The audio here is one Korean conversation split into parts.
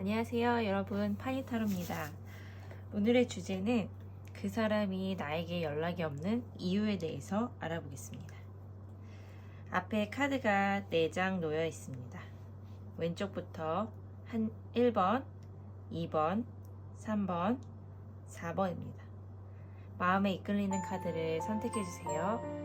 안녕하세요 여러분, 파니타로입니다. 오늘의 주제는 그 사람이 나에게 연락이 없는 이유에 대해서 알아보겠습니다. 앞에 카드가 4장 놓여 있습니다. 왼쪽부터 1번, 2번, 3번, 4번입니다. 마음에 이끌리는 카드를 선택해주세요.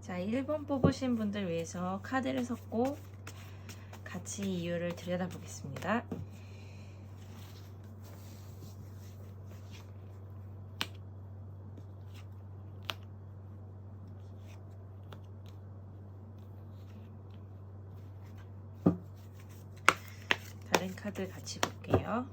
자, 1번 뽑으신 분들 위해서 카드를 섞고 같이 이유를 들여다보겠습니다. 다른 카드 같이 볼게요.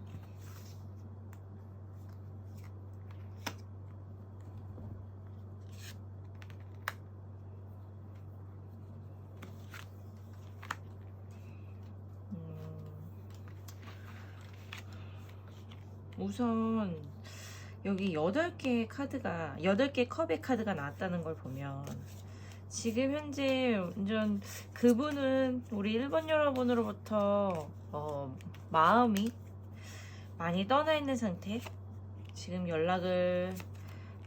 우선 여기 8개의 카드가 8개 컵의 카드가 나왔다는 걸 보면 지금 현재 완전 그분은 우리 1번 여러분으로부터 마음이 많이 떠나 있는 상태, 지금 연락을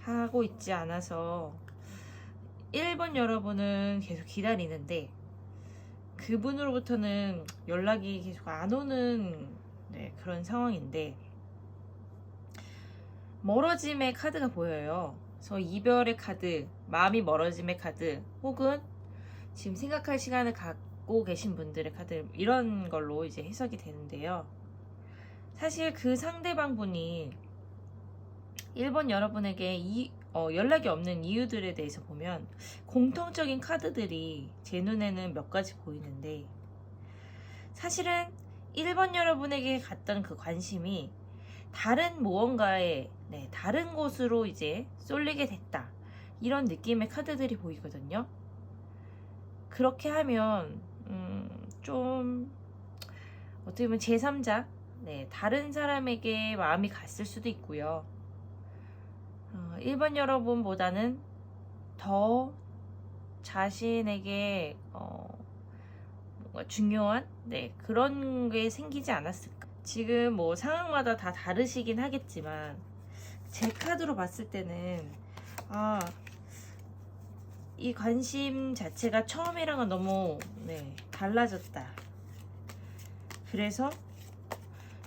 하고 있지 않아서 1번 여러분은 계속 기다리는데 그분으로부터는 연락이 계속 안 오는 그런 상황인데 멀어짐의 카드가 보여요. 그래서 이별의 카드, 마음이 멀어짐의 카드, 혹은 지금 생각할 시간을 갖고 계신 분들의 카드, 이런 걸로 이제 해석이 되는데요. 사실 그 상대방 분이 1번 여러분에게 연락이 없는 이유들에 대해서 보면 공통적인 카드들이 제 눈에는 몇 가지 보이는데, 사실은 1번 여러분에게 갔던 그 관심이 다른 무언가에 다른 곳으로 이제 쏠리게 됐다, 이런 느낌의 카드들이 보이거든요. 그렇게 하면 좀 어떻게 보면 제3자, 다른 사람에게 마음이 갔을 수도 있고요. 1번 여러분보다는 더 자신에게 뭔가 중요한 그런 게 생기지 않았을까. 지금 뭐 상황마다 다 다르시긴 하겠지만 제 카드로 봤을 때는 이 관심 자체가 처음이랑은 너무 달라졌다. 그래서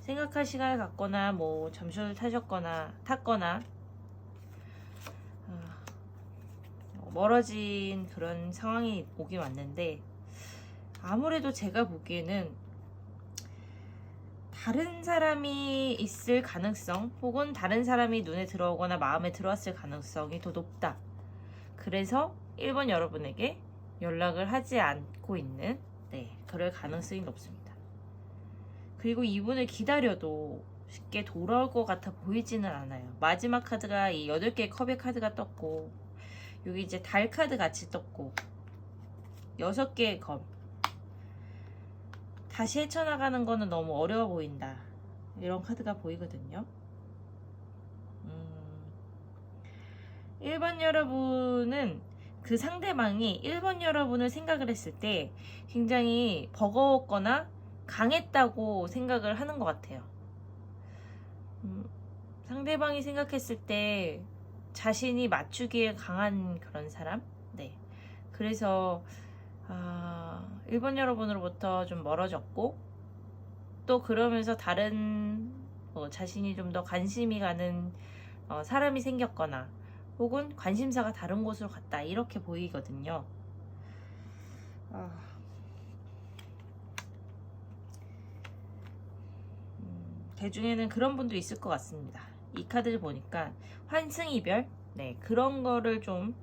생각할 시간을 갖거나 뭐 잠수를 탔거나 멀어진 그런 상황이 오긴 왔는데, 아무래도 제가 보기에는 다른 사람이 있을 가능성, 혹은 다른 사람이 눈에 들어오거나 마음에 들어왔을 가능성이 더 높다. 그래서 1번 여러분에게 연락을 하지 않고 있는 그럴 가능성이 높습니다. 그리고 이분을 기다려도 쉽게 돌아올 것 같아 보이지는 않아요. 마지막 카드가 이 8개의 컵의 카드가 떴고, 여기 이제 달 카드 같이 떴고, 6개의 검, 다시 헤쳐나가는 거는 너무 어려워 보인다, 이런 카드가 보이거든요. 1번 여러분은 그 상대방이 1번 여러분을 생각을 했을 때 굉장히 버거웠거나 강했다고 생각을 하는 것 같아요. 상대방이 생각했을 때 자신이 맞추기에 강한 그런 사람? 그래서 1번 여러분으로부터 좀 멀어졌고, 또 그러면서 다른 자신이 좀 더 관심이 가는 사람이 생겼거나, 혹은 관심사가 다른 곳으로 갔다, 이렇게 보이거든요. 대중에는 그런 분도 있을 것 같습니다. 이 카드를 보니까 환승이별, 그런 거를 좀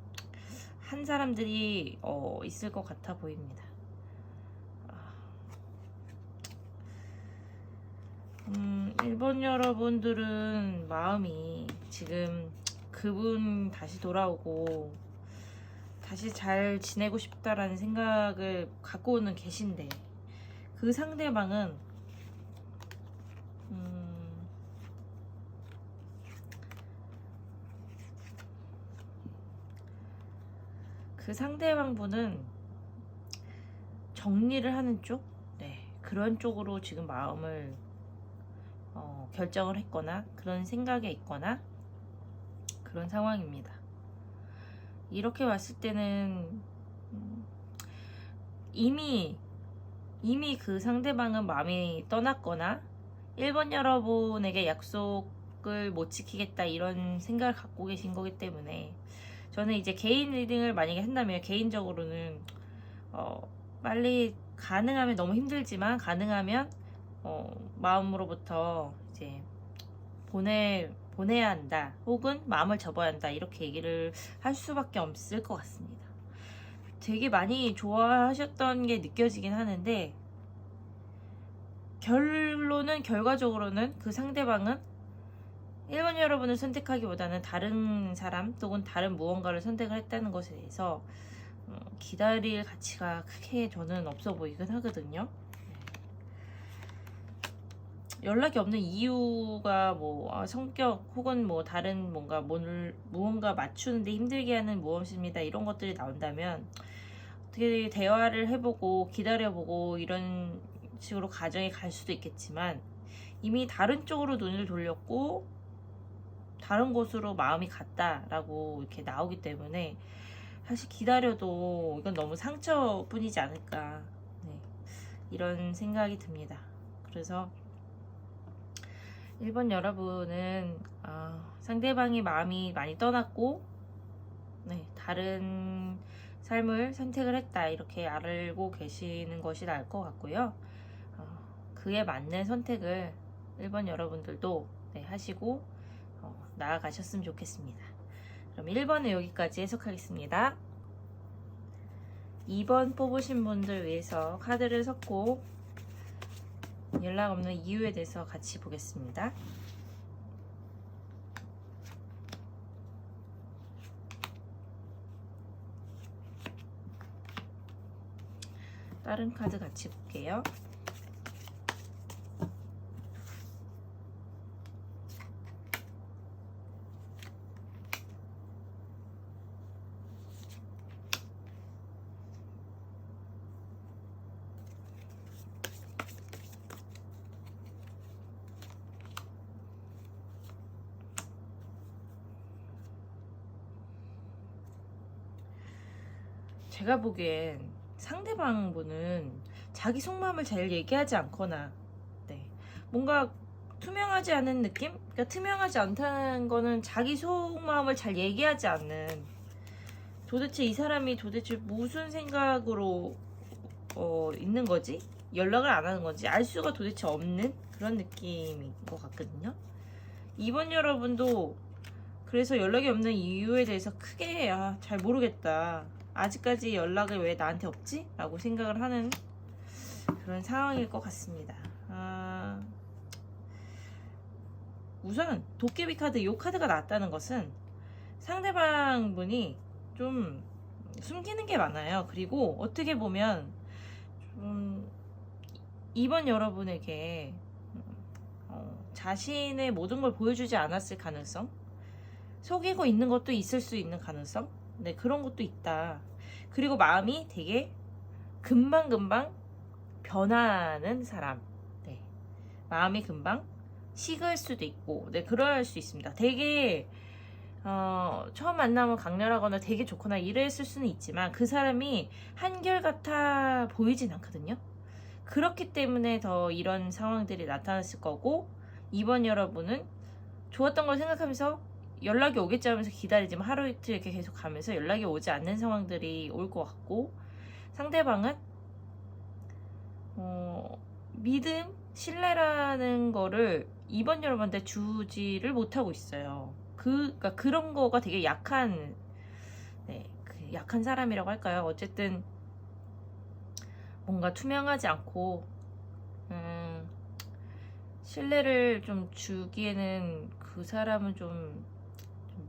한 사람들이 있을 것 같아 보입니다. 1번 여러분들은 마음이 지금 그분 다시 돌아오고 다시 잘 지내고 싶다라는 생각을 갖고는 계신데 그 상대방은 그 상대방분은 정리를 하는 쪽, 네, 그런 쪽으로 지금 마음을 결정을 했거나 그런 생각에 있거나 그런 상황입니다. 이렇게 왔을 때는 이미 그 상대방은 마음이 떠났거나 1번 여러분에게 약속을 못 지키겠다 이런 생각을 갖고 계신 거기 때문에 저는 이제 개인 리딩을 만약에 한다면 개인적으로는 빨리 가능하면 너무 힘들지만 가능하면 마음으로부터 이제 보내야 한다 혹은 마음을 접어야 한다 이렇게 얘기를 할 수밖에 없을 것 같습니다. 되게 많이 좋아하셨던 게 느껴지긴 하는데 결과적으로는 그 상대방은 1번 여러분을 선택하기보다는 다른 사람 또는 다른 무언가를 선택을 했다는 것에 대해서 기다릴 가치가 크게 저는 없어 보이긴 하거든요. 연락이 없는 이유가 뭐 성격 혹은 뭐 다른 무언가 맞추는데 힘들게 하는 무엇입니다 이런 것들이 나온다면 어떻게 대화를 해보고 기다려보고 이런 식으로 가정에 갈 수도 있겠지만 이미 다른 쪽으로 눈을 돌렸고 다른 곳으로 마음이 갔다라고 이렇게 나오기 때문에 사실 기다려도 이건 너무 상처뿐이지 않을까, 네, 이런 생각이 듭니다. 그래서 1번 여러분은 상대방의 마음이 많이 떠났고 네, 다른 삶을 선택을 했다 이렇게 알고 계시는 것이 나을 것 같고요. 그에 맞는 선택을 1번 여러분들도 네, 하시고 나아가셨으면 좋겠습니다. 그럼 1번은 여기까지 해석하겠습니다. 2번 뽑으신 분들 위해서 카드를 섞고 연락 없는 이유에 대해서 같이 보겠습니다. 다른 카드 같이 볼게요. 제가 보기엔 상대방 분은 자기 속마음을 잘 얘기하지 않거나 네, 뭔가 투명하지 않은 느낌? 그러니까 투명하지 않다는 거는 자기 속마음을 잘 얘기하지 않는, 도대체 이 사람이 도대체 무슨 생각으로 있는 거지? 연락을 안 하는 건지 알 수가 도대체 없는 그런 느낌인 것 같거든요. 2번 여러분도 그래서 연락이 없는 이유에 대해서 크게 잘 모르겠다, 아직까지 연락을 왜 나한테 없지? 라고 생각을 하는 그런 상황일 것 같습니다. 우선 도깨비 카드, 이 카드가 나왔다는 것은 상대방 분이 좀 숨기는 게 많아요. 그리고 어떻게 보면 좀 2번 여러분에게 자신의 모든 걸 보여주지 않았을 가능성, 속이고 있는 것도 있을 수 있는 가능성, 네, 그런 것도 있다. 그리고 마음이 되게 금방금방 변하는 사람, 네, 마음이 금방 식을 수도 있고, 네, 그럴 수 있습니다. 되게 처음 만나면 강렬하거나 되게 좋거나 이랬을 수는 있지만 그 사람이 한결같아 보이진 않거든요. 그렇기 때문에 더 이런 상황들이 나타났을 거고, 2번 여러분은 좋았던 걸 생각하면서 연락이 오겠지 하면서 기다리지만 하루 이틀 이렇게 계속 가면서 연락이 오지 않는 상황들이 올 것 같고, 상대방은 믿음, 신뢰라는 거를 2번 여러분한테 주지를 못하고 있어요. 그러니까 그런 거가 되게 약한, 네, 약한 사람이라고 할까요? 어쨌든 뭔가 투명하지 않고 신뢰를 좀 주기에는 그 사람은 좀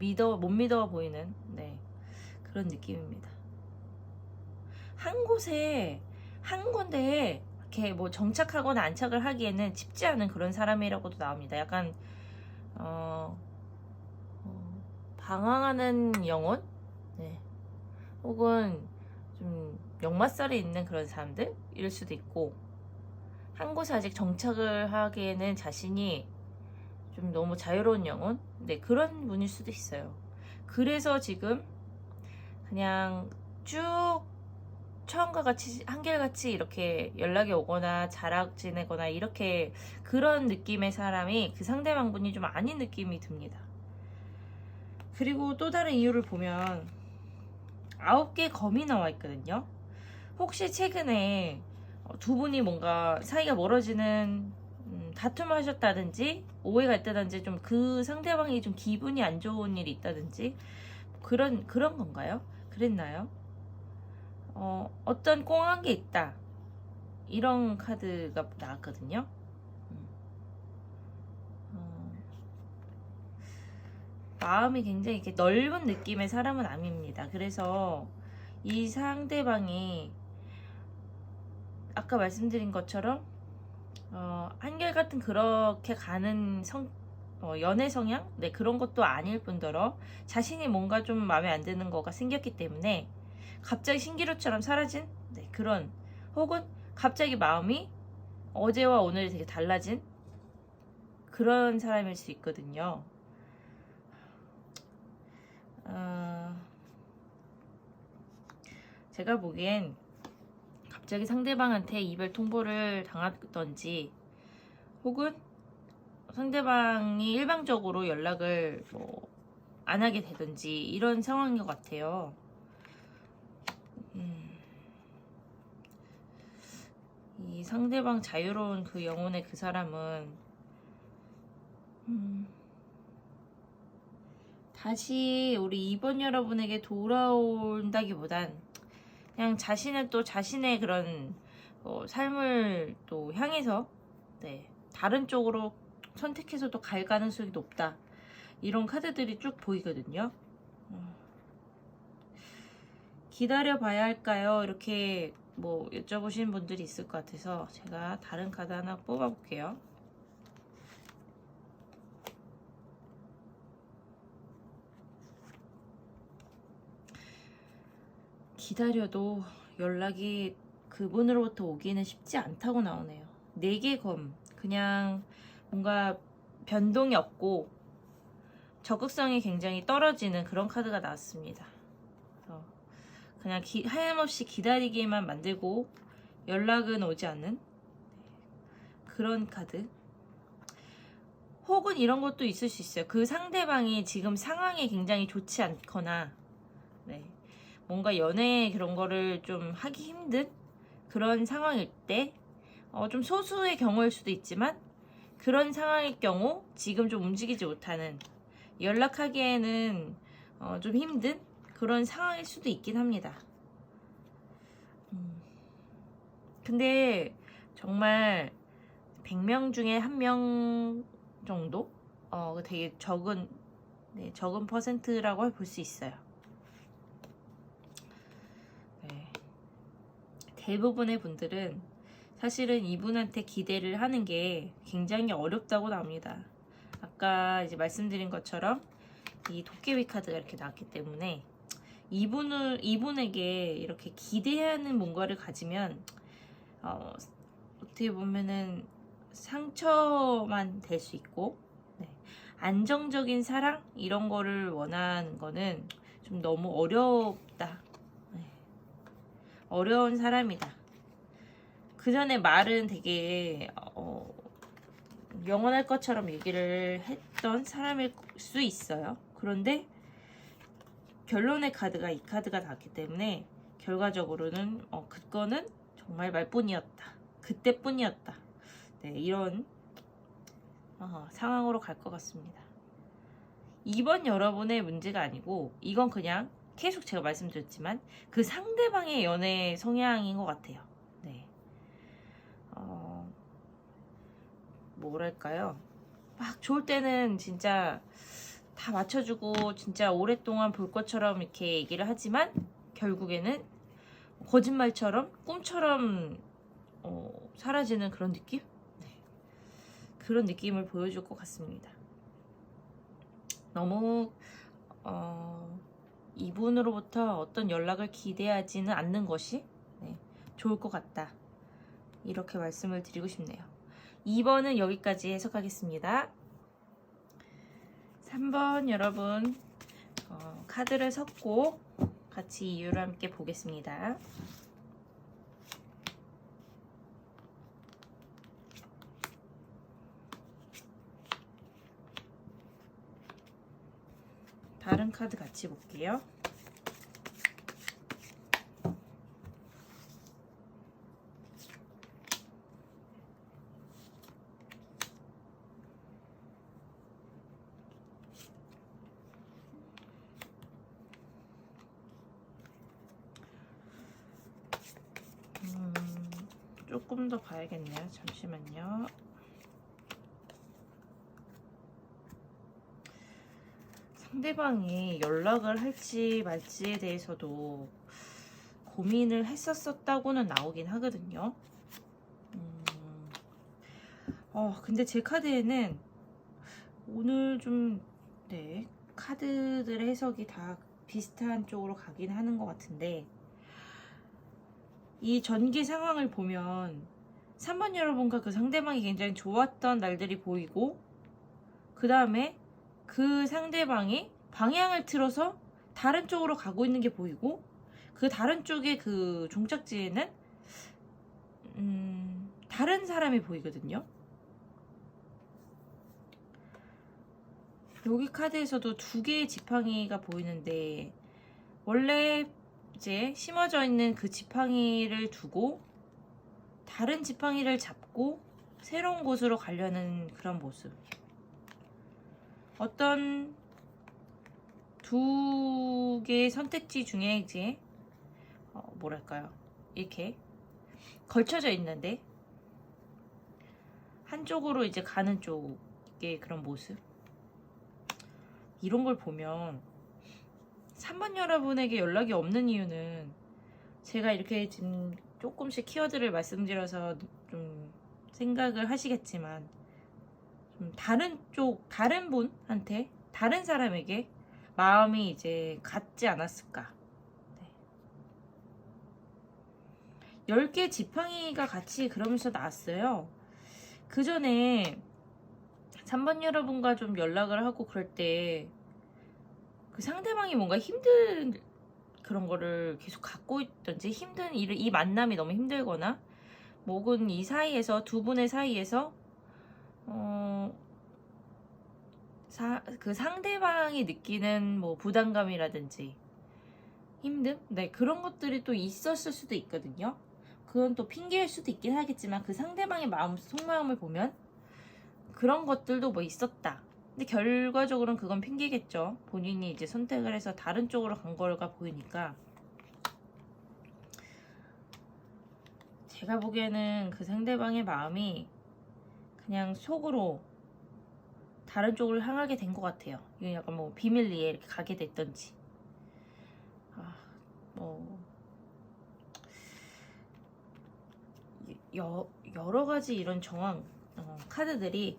못 믿어 보이는, 네, 그런 느낌입니다. 한 곳에 한 군데에 이렇게 뭐 정착하거나 안착을 하기에는 쉽지 않은 그런 사람이라고도 나옵니다. 약간 방황하는 영혼? 네. 혹은 좀 역마살이 있는 그런 사람들? 일 수도 있고, 한 곳에 아직 정착을 하기에는 자신이 좀 너무 자유로운 영혼? 네, 그런 분일 수도 있어요. 그래서 지금 그냥 쭉 처음과 같이 한결같이 이렇게 연락이 오거나 자락 지내거나 이렇게 그런 느낌의 사람이 그 상대방분이 좀 아닌 느낌이 듭니다. 그리고 또 다른 이유를 보면 9개 검이 나와 있거든요. 혹시 최근에 두 분이 뭔가 사이가 멀어지는 다툼을 하셨다든지 오해가 있다든지 좀 그 상대방이 좀 기분이 안 좋은 일이 있다든지 그런 건가요? 그랬나요? 어떤 꽁한 게 있다 이런 카드가 나왔거든요. 마음이 굉장히 이렇게 넓은 느낌의 사람은 아닙니다. 그래서 이 상대방이 아까 말씀드린 것처럼 한결같은 그렇게 가는 연애 성향? 네, 그런 것도 아닐 뿐더러 자신이 뭔가 좀 마음에 안 드는 거가 생겼기 때문에 갑자기 신기루처럼 사라진 네, 그런 혹은 갑자기 마음이 어제와 오늘이 되게 달라진 그런 사람일 수 있거든요. 제가 보기엔 갑자기 상대방한테 이별 통보를 당하던지 혹은 상대방이 일방적으로 연락을 안 하게 되든지 이런 상황인 것 같아요. 이 상대방 자유로운 그 영혼의 그 사람은 다시 우리 2번 여러분에게 돌아온다기보단 그냥 자신은 또 자신의 그런 삶을 또 향해서 네, 다른 쪽으로 선택해서 또 갈 가능성이 높다. 이런 카드들이 쭉 보이거든요. 기다려 봐야 할까요? 이렇게 뭐 여쭤보시는 분들이 있을 것 같아서 제가 다른 카드 하나 뽑아 볼게요. 기다려도 연락이 그분으로부터 오기는 쉽지 않다고 나오네요. 4개 검. 그냥 뭔가 변동이 없고 적극성이 굉장히 떨어지는 그런 카드가 나왔습니다. 그냥 하염없이 기다리기만 만들고 연락은 오지 않는 그런 카드. 혹은 이런 것도 있을 수 있어요. 그 상대방이 지금 상황이 굉장히 좋지 않거나 네. 뭔가 연애 그런 거를 좀 하기 힘든 그런 상황일 때 좀 소수의 경우일 수도 있지만 그런 상황일 경우 지금 좀 움직이지 못하는 연락하기에는 좀 힘든 그런 상황일 수도 있긴 합니다. 근데 정말 100명 중에 1명 정도? 되게 적은 퍼센트라고 볼 수 있어요. 네. 대부분의 분들은 사실은 이분한테 기대를 하는 게 굉장히 어렵다고 나옵니다. 아까 이제 말씀드린 것처럼 이 도깨비 카드가 이렇게 나왔기 때문에 이분에게 이렇게 기대하는 뭔가를 가지면 어떻게 보면은 상처만 될 수 있고 네. 안정적인 사랑 이런 거를 원하는 거는 좀 너무 어렵다. 네. 어려운 사람이다. 그 전에 말은 되게 영원할 것처럼 얘기를 했던 사람일 수 있어요. 그런데 결론의 카드가 이 카드가 나왔기 때문에 결과적으로는 그거는 정말 말뿐이었다. 그때뿐이었다. 네, 이런 상황으로 갈 것 같습니다. 이번 여러분의 문제가 아니고 이건 그냥 계속 제가 말씀드렸지만 그 상대방의 연애 성향인 것 같아요. 네. 뭐랄까요? 막 좋을 때는 진짜 다 맞춰주고 진짜 오랫동안 볼 것처럼 이렇게 얘기를 하지만 결국에는 거짓말처럼 꿈처럼 사라지는 그런 느낌? 네. 그런 느낌을 보여줄 것 같습니다. 너무 이분으로부터 어떤 연락을 기대하지는 않는 것이 좋을 것 같다. 이렇게 말씀을 드리고 싶네요. 2번은 여기까지 해석하겠습니다. 3번 여러분 카드를 섞고 같이 이유를 함께 보겠습니다. 다른 카드 같이 볼게요. 조금 더 봐야겠네요. 잠시만요. 상대방이 연락을 할지 말지에 대해서도 고민을 했었다고는 나오긴 하거든요. 근데 제 카드에는 오늘 좀 카드들의 해석이 다 비슷한 쪽으로 가긴 하는 것 같은데, 이 전기 상황을 보면 3번 여러분과 그 상대방이 굉장히 좋았던 날들이 보이고, 그 다음에 그 상대방이 방향을 틀어서 다른 쪽으로 가고 있는 게 보이고, 그 다른 쪽의 그 종착지에는 다른 사람이 보이거든요. 여기 카드에서도 두 개의 지팡이가 보이는데, 원래 이제 심어져 있는 그 지팡이를 두고 다른 지팡이를 잡고 새로운 곳으로 가려는 그런 모습. 어떤 두 개의 선택지 중에 이제 뭐랄까요, 이렇게 걸쳐져 있는데 한쪽으로 이제 가는 쪽의 그런 모습. 이런 걸 보면 3번 여러분에게 연락이 없는 이유는, 제가 이렇게 지금 조금씩 키워드를 말씀드려서 좀 생각을 하시겠지만, 좀 다른 분한테, 다른 사람에게 마음이 이제 갔지 않았을까. 10개 지팡이가 같이 그러면서 나왔어요. 그 전에 3번 여러분과 좀 연락을 하고 그럴 때 그 상대방이 뭔가 힘든 그런 거를 계속 갖고 있던지, 힘든 이 만남이 너무 힘들거나, 혹은 이 사이에서, 두 분의 사이에서 그 상대방이 느끼는 뭐 부담감이라든지 힘듦? 그런 것들이 또 있었을 수도 있거든요. 그건 또 핑계일 수도 있긴 하겠지만, 그 상대방의 속마음을 보면 그런 것들도 뭐 있었다. 근데 결과적으로는 그건 핑계겠죠. 본인이 이제 선택을 해서 다른 쪽으로 간 걸가 보이니까. 제가 보기에는 그 상대방의 마음이 그냥 속으로 다른 쪽으로 향하게 된 것 같아요. 이건 약간 뭐 비밀리에 이렇게 가게 됐던지. 여러 가지 이런 정황, 카드들이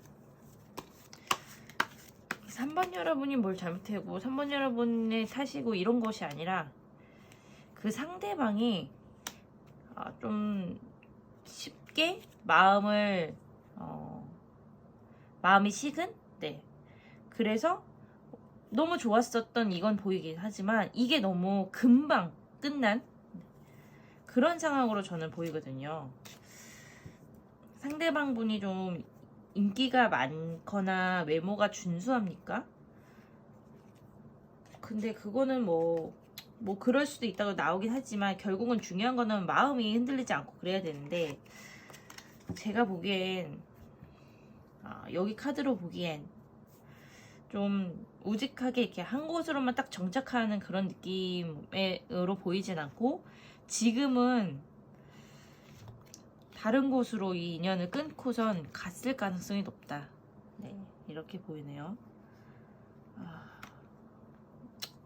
3번 여러분이 뭘 잘못하고 3번 여러분의 탓이고 이런 것이 아니라, 그 상대방이 좀 쉽게 마음이 식은? 그래서 너무 좋았었던 이건 보이긴 하지만, 이게 너무 금방 끝난 그런 상황으로 저는 보이거든요. 상대방 분이 좀 인기가 많거나 외모가 준수합니까? 근데 그거는 뭐 그럴 수도 있다고 나오긴 하지만, 결국은 중요한 거는 마음이 흔들리지 않고 그래야 되는데, 제가 보기엔 여기 카드로 보기엔 좀 우직하게 이렇게 한 곳으로만 딱 정착하는 그런 느낌으로 보이진 않고, 지금은 다른 곳으로 이 인연을 끊고선 갔을 가능성이 높다. 이렇게 보이네요.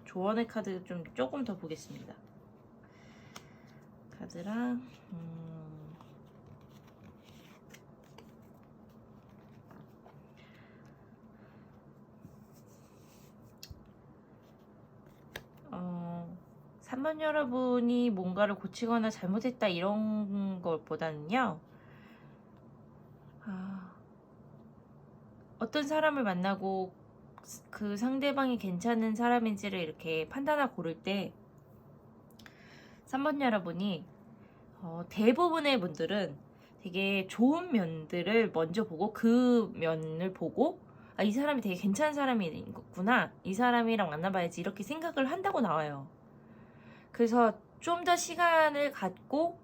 조언의 카드 조금 더 보겠습니다. 카드랑 어, 3번 여러분이 뭔가를 고치거나 잘못했다 이런 것보다는요, 어떤 사람을 만나고 그 상대방이 괜찮은 사람인지를 이렇게 판단하고 고를 때 3번 여러분이 대부분의 분들은 되게 좋은 면들을 먼저 보고 그 면을 보고 이 사람이 되게 괜찮은 사람이구나, 이 사람이랑 만나봐야지 이렇게 생각을 한다고 나와요. 그래서 좀 더 시간을 갖고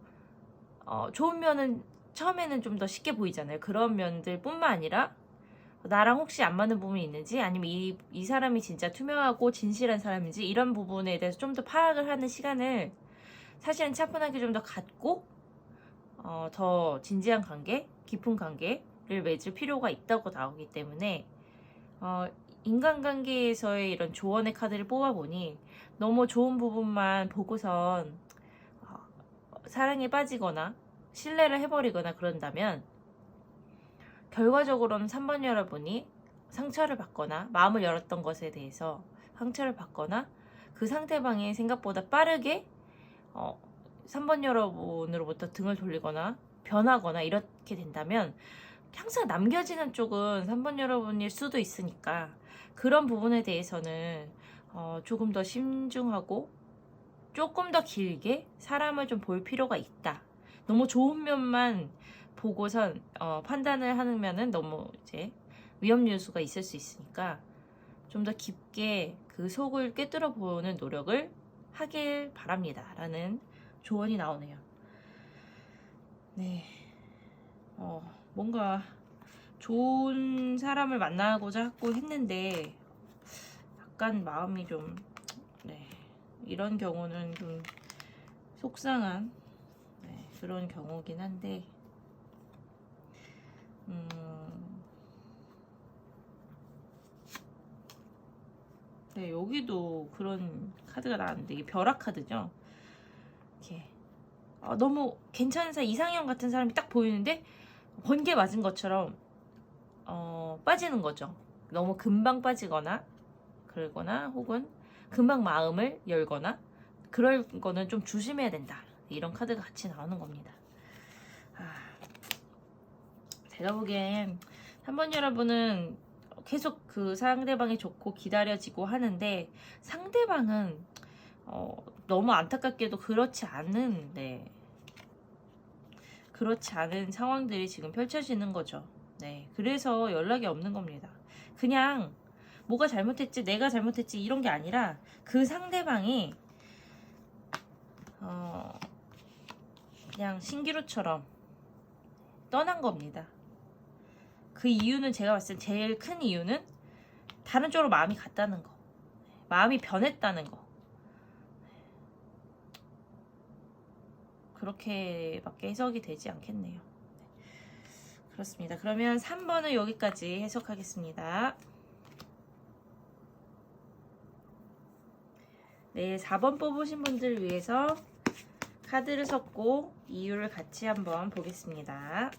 좋은 면은 처음에는 좀 더 쉽게 보이잖아요. 그런 면들 뿐만 아니라 나랑 혹시 안 맞는 부분이 있는지, 아니면 이 사람이 진짜 투명하고 진실한 사람인지 이런 부분에 대해서 좀 더 파악을 하는 시간을 사실은 차분하게 좀 더 갖고 더 진지한 관계, 깊은 관계를 맺을 필요가 있다고 나오기 때문에 인간관계에서의 이런 조언의 카드를 뽑아보니 너무 좋은 부분만 보고선 사랑에 빠지거나 신뢰를 해버리거나 그런다면 결과적으로는 3번 여러분이 상처를 받거나 마음을 열었던 것에 대해서 상처를 받거나 그 상대방이 생각보다 빠르게 3번 여러분으로부터 등을 돌리거나 변하거나 이렇게 된다면 항상 남겨지는 쪽은 3번 여러분일 수도 있으니까 그런 부분에 대해서는 조금 더 신중하고 조금 더 길게 사람을 좀 볼 필요가 있다. 너무 좋은 면만 보고선 판단을 하면은 너무 이제 위험 요소가 있을 수 있으니까 좀 더 깊게 그 속을 꿰뚫어 보는 노력을 하길 바랍니다. 라는 조언이 나오네요. 네. 뭔가 좋은 사람을 만나고자 하고 했는데 약간 마음이 좀, 네, 이런 경우는 좀 속상한, 네, 그런 경우긴 한데 네, 여기도 그런 카드가 나왔는데 이게 벼락 카드죠. 이렇게 너무 괜찮은 사람, 이상형 같은 사람이 딱 보이는데 번개 맞은 것처럼 빠지는 거죠. 너무 금방 빠지거나 그러거나 혹은 금방 마음을 열거나 그럴 거는 좀 조심해야 된다. 이런 카드가 같이 나오는 겁니다. 제가 보기엔 3번 여러분은 계속 그 상대방이 좋고 기다려지고 하는데 상대방은 너무 안타깝게도 그렇지 않은, 네, 그렇지 않은 상황들이 지금 펼쳐지는 거죠. 네, 그래서 연락이 없는 겁니다. 그냥 뭐가 잘못했지, 내가 잘못했지 이런 게 아니라 그 상대방이 그냥 신기루처럼 떠난 겁니다. 그 이유는 제가 봤을 때 제일 큰 이유는 다른 쪽으로 마음이 갔다는 거, 마음이 변했다는 거, 그렇게밖에 해석이 되지 않겠네요. 그렇습니다. 그러면 3번은 여기까지 해석하겠습니다. 네, 4번 뽑으신 분들 위해서 카드를 섞고 이유를 같이 한번 보겠습니다.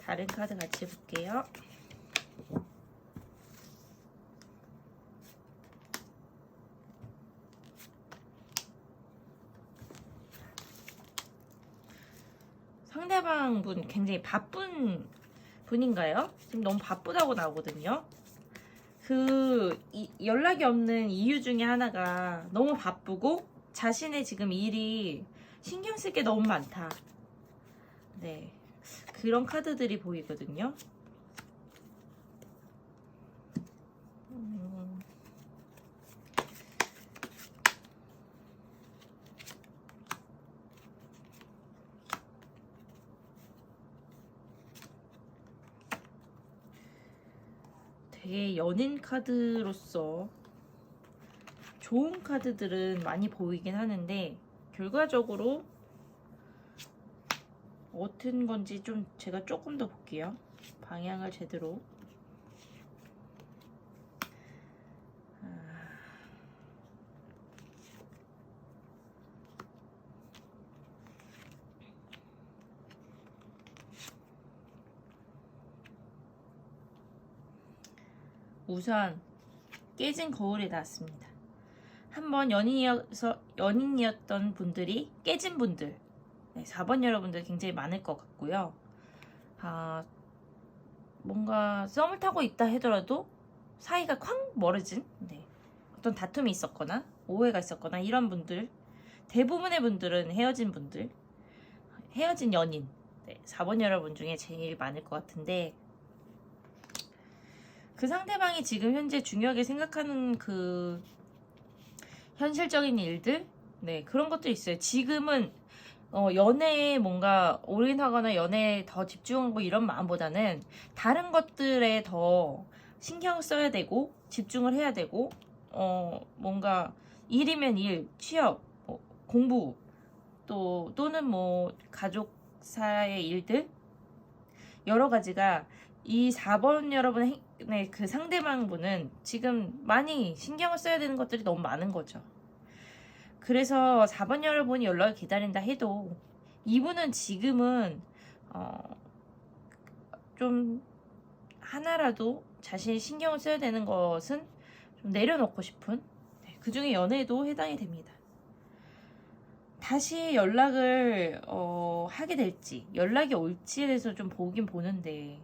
다른 카드 같이 볼게요. 상대방 분 굉장히 바쁜 분인가요? 지금 너무 바쁘다고 나오거든요. 연락이 없는 이유 중에 하나가 너무 바쁘고 자신의 지금 일이 신경 쓸 게 너무 많다. 네, 그런 카드들이 보이거든요. 되게 연인 카드로서 좋은 카드들은 많이 보이긴 하는데 결과적으로 어떤 건지 좀 제가 조금 더 볼게요. 방향을 제대로. 우선 깨진 거울이 나왔습니다. 한번 연인이었던 분들이 깨진 분들, 네, 4번 여러분들 굉장히 많을 것 같고요. 뭔가 썸을 타고 있다 하더라도 사이가 쾅 멀어진, 네, 어떤 다툼이 있었거나 오해가 있었거나 이런 분들, 대부분의 분들은 헤어진 분들, 헤어진 연인, 네, 4번 여러분 중에 제일 많을 것 같은데, 그 상대방이 지금 현재 중요하게 생각하는 그 현실적인 일들, 네, 그런 것도 있어요. 지금은 연애에 뭔가 올인하거나 연애에 더 집중하고 이런 마음보다는 다른 것들에 더 신경을 써야 되고 집중을 해야 되고, 뭔가 일이면 일, 취업, 공부, 또는 뭐 가족사의 일들, 여러 가지가 이 4번 여러분의 그 상대방분은 지금 많이 신경을 써야 되는 것들이 너무 많은 거죠. 그래서 4번 여러분이 연락을 기다린다 해도 이분은 지금은 좀 하나라도 자신이 신경을 써야 되는 것은 좀 내려놓고 싶은, 그 중에 연애도 해당이 됩니다. 다시 연락을 하게 될지 연락이 올지에 대해서 좀 보긴 보는데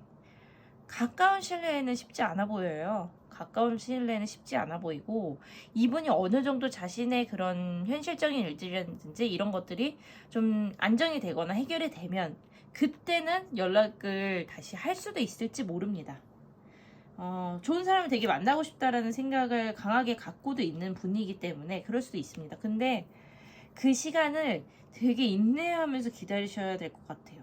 가까운 신뢰에는 쉽지 않아 보여요. 가까운 신뢰는 쉽지 않아 보이고, 이분이 어느 정도 자신의 그런 현실적인 일들이라든지 이런 것들이 좀 안정이 되거나 해결이 되면 그때는 연락을 다시 할 수도 있을지 모릅니다. 좋은 사람을 되게 만나고 싶다라는 생각을 강하게 갖고도 있는 분이기 때문에 그럴 수도 있습니다. 근데 그 시간을 되게 인내하면서 기다리셔야 될 것 같아요.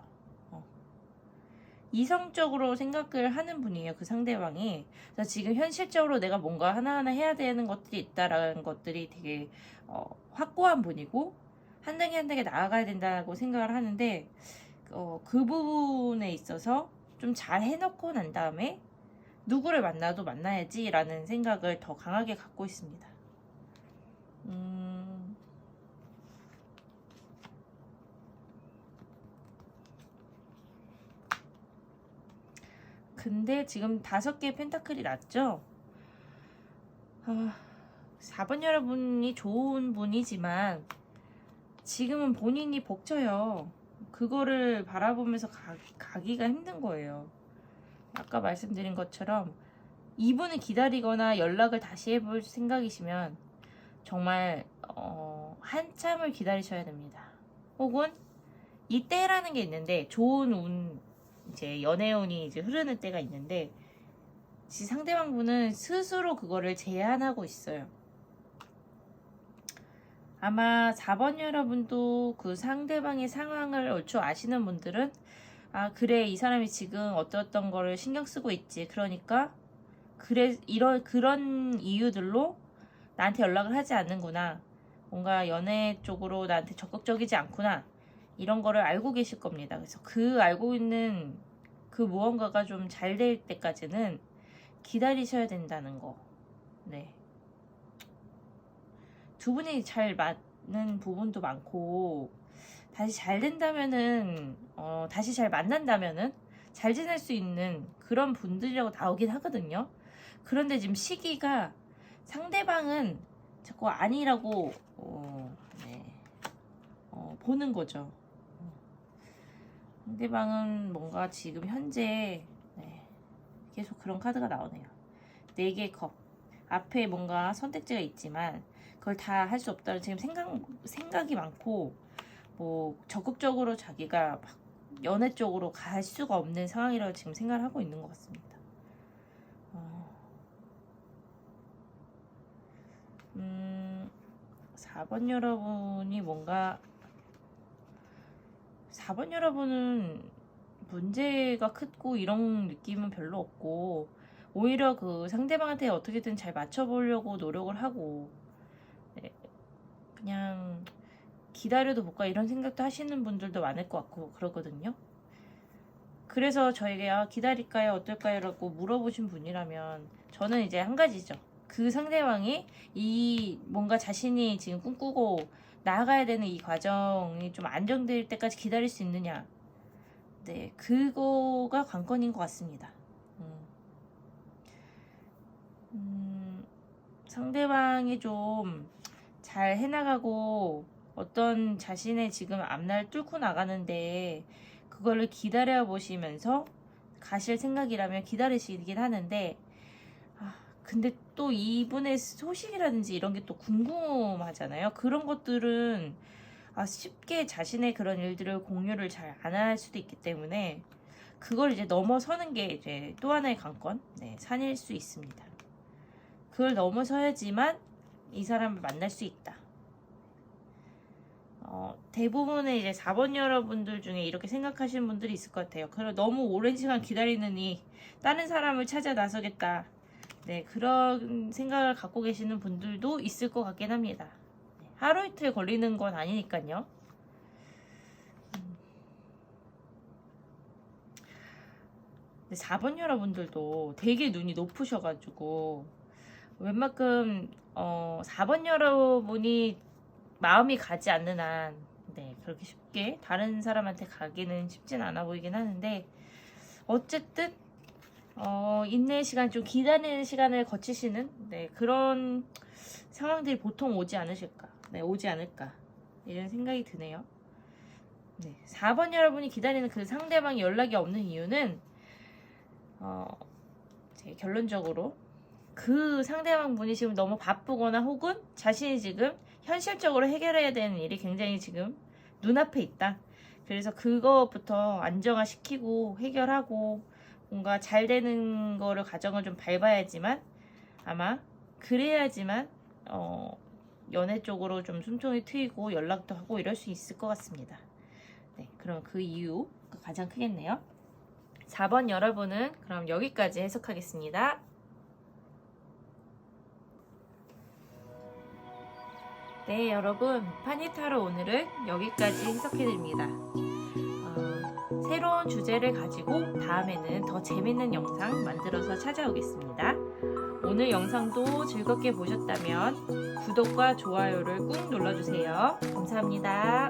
이성적으로 생각을 하는 분이에요, 그 상대방이. 그래서 지금 현실적으로 내가 뭔가 하나하나 해야 되는 것들이 있다라는 것들이 되게 확고한 분이고, 한 단계 한 단계 나아가야 된다고 생각을 하는데, 그 부분에 있어서 좀 잘 해놓고 난 다음에 누구를 만나도 만나야지 라는 생각을 더 강하게 갖고 있습니다. 근데 지금 5개의 펜타클이 났죠? 4번 여러분이 좋은 분이지만 지금은 본인이 벅쳐요. 그거를 바라보면서 가기가 힘든 거예요. 아까 말씀드린 것처럼 이분을 기다리거나 연락을 다시 해볼 생각이시면 정말 한참을 기다리셔야 됩니다. 혹은 이때라는 게 있는데, 좋은 운, 이제 연애운이 이제 흐르는 때가 있는데, 상대방분은 스스로 그거를 제한하고 있어요. 아마 4번 여러분도 그 상대방의 상황을 얼추 아시는 분들은, 그래, 이 사람이 지금 어떤 거를 신경 쓰고 있지, 그러니까 그래, 그런 이유들로 나한테 연락을 하지 않는구나, 뭔가 연애 쪽으로 나한테 적극적이지 않구나, 이런 거를 알고 계실 겁니다. 그래서 그 알고 있는 그 무언가가 좀 잘 될 때까지는 기다리셔야 된다는 거. 네. 두 분이 잘 맞는 부분도 많고, 다시 잘 된다면은, 다시 잘 만난다면은 잘 지낼 수 있는 그런 분들이라고 나오긴 하거든요. 그런데 지금 시기가 상대방은 자꾸 아니라고 보는 거죠. 상대방은 뭔가 지금 현재 계속 그런 카드가 나오네요. 4개의 컵. 앞에 뭔가 선택지가 있지만 그걸 다 할 수 없다는 지금 생각이 많고, 뭐 적극적으로 자기가 막 연애 쪽으로 갈 수가 없는 상황이라고 지금 생각을 하고 있는 것 같습니다. 4번 여러분이 뭔가 4번 여러분은 문제가 크고 이런 느낌은 별로 없고, 오히려 그 상대방한테 어떻게든 잘 맞춰보려고 노력을 하고, 그냥 기다려도 볼까 이런 생각도 하시는 분들도 많을 것 같고 그러거든요. 그래서 저에게 기다릴까요 어떨까요 라고 물어보신 분이라면 저는 이제 한 가지죠. 그 상대방이 이 뭔가 자신이 지금 꿈꾸고 나아가야 되는 이 과정이 좀 안정될 때까지 기다릴 수 있느냐. 네, 그거가 관건인 것 같습니다. 상대방이 좀 잘 해나가고 어떤 자신의 지금 앞날 뚫고 나가는데 그거를 기다려 보시면서 가실 생각이라면 기다리시긴 하는데 근데 또 이분의 소식이라든지 이런 게 또 궁금하잖아요. 그런 것들은 쉽게 자신의 그런 일들을 공유를 잘 안 할 수도 있기 때문에 그걸 이제 넘어서는 게 이제 또 하나의 관건, 네, 산일 수 있습니다. 그걸 넘어서야지만 이 사람을 만날 수 있다. 대부분의 이제 4번 여러분들 중에 이렇게 생각하시는 분들이 있을 것 같아요. 그럼 너무 오랜 시간 기다리느니 다른 사람을 찾아 나서겠다. 네, 그런 생각을 갖고 계시는 분들도 있을 것 같긴 합니다. 하루 이틀 걸리는 건 아니니까요. 4번 여러분들도 되게 눈이 높으셔가지고 웬만큼 4번 여러분이 마음이 가지 않는 한 네, 그렇게 쉽게 다른 사람한테 가기는 쉽진 않아 보이긴 하는데 어쨌든 인내의 시간, 좀 기다리는 시간을 거치시는 네, 그런 상황들이 보통 오지 않으실까, 네, 오지 않을까 이런 생각이 드네요. 네, 4번 여러분이 기다리는 그 상대방이 연락이 없는 이유는 결론적으로 그 상대방 분이 지금 너무 바쁘거나 혹은 자신이 지금 현실적으로 해결해야 되는 일이 굉장히 지금 눈앞에 있다. 그래서 그거부터 안정화시키고 해결하고 뭔가 잘 되는 거를 과정을 좀 밟아야지만 아마 그래야지만 연애 쪽으로 좀 숨통이 트이고 연락도 하고 이럴 수 있을 것 같습니다. 네, 그럼 그 이유가 가장 크겠네요. 4번 여러분은 그럼 여기까지 해석하겠습니다. 네, 여러분, 파니타로 오늘은 여기까지 해석해드립니다. 새로운 주제를 가지고 다음에는 더 재밌는 영상 만들어서 찾아오겠습니다. 오늘 영상도 즐겁게 보셨다면 구독과 좋아요를 꾹 눌러주세요. 감사합니다.